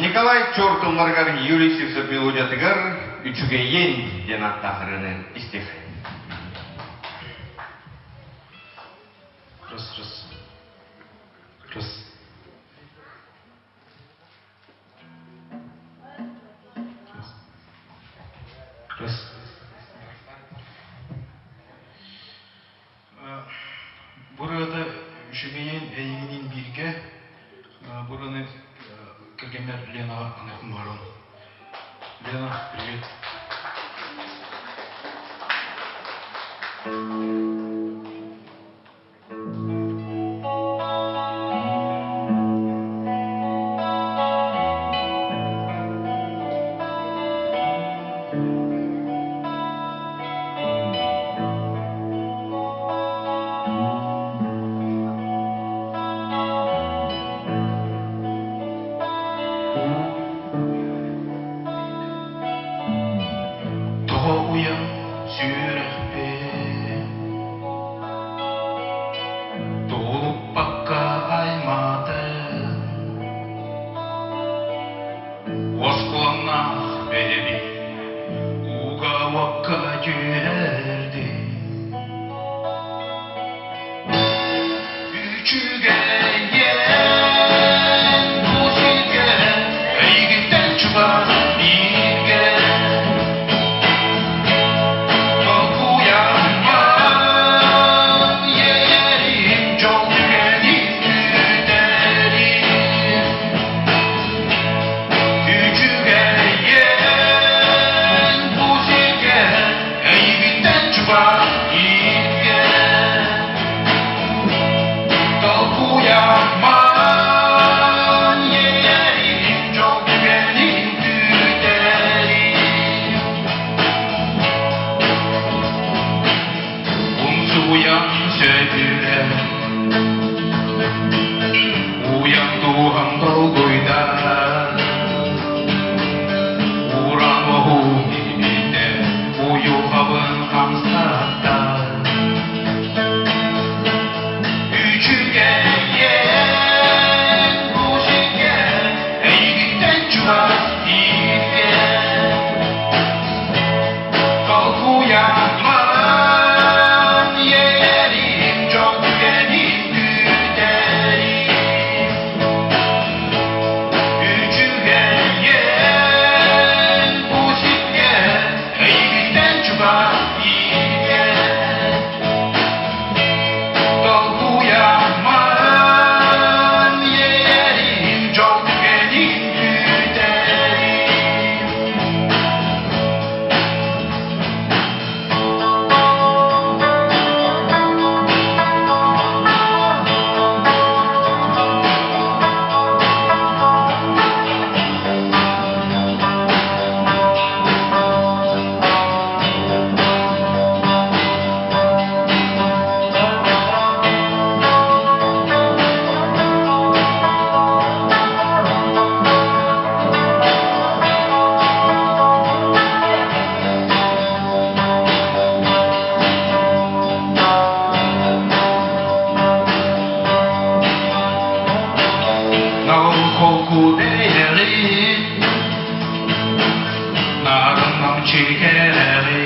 Николай Чортулмаргар Юлий Сивсов мелодиятыгар үчүгө ен ден аттахырынын истихи. Раз. Burada üşümeyen eğinin birge, buranın kırgenler Lena anlatım var onun. Lena, привет. Uyan sürehbe Dolup bakka aymadın Oskulanah bebi Uga vakka cüherdi Üçüge yen Duzilge Eygitten çıkar Uyan södüre Uyan Tuhan dolguyda Uran vahu dibinde Uyu havın hamsata Üçüge yen Muzike Eygitten çıkar İlge Kalk uyanma Kolku değeri Narınam çekeleri